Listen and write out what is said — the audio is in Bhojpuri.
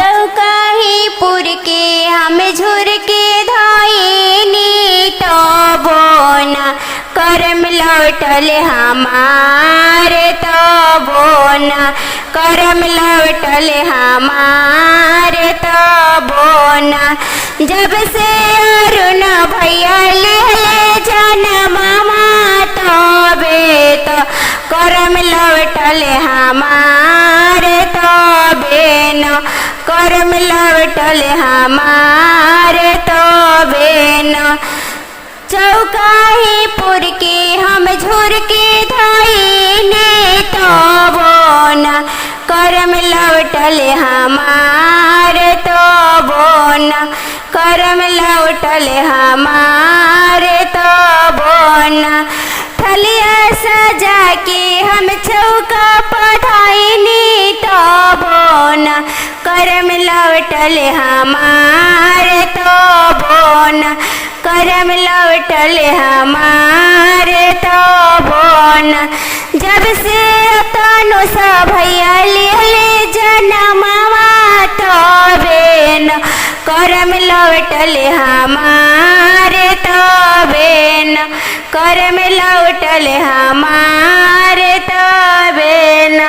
चौकाही पुर के हम झुर के धोइनी तो बोना करम लौटल हमारे तो बोना करम लौटल हमारे तो बोना। जब से अरुण भैया ले जनमवा तो बेतो करम लौटल हमारे तो बेनो करम लौटल हमारे तो बेनो। चौकाही पुर के हम झुर के धोइने तो बोना करम लौटल हमारे तो बोना करम लौटल हमारे तो बोना। थलिया सजा के हम चौका पधाइनी तो बोना करम लौटल हमारे तो बोना करम लौटल हमारे तो बोना। जब से तनु सा भैया ले जनमवा तो बेन करम लौटल हमारे तो बेन करम लौटल हमारे तो बेन।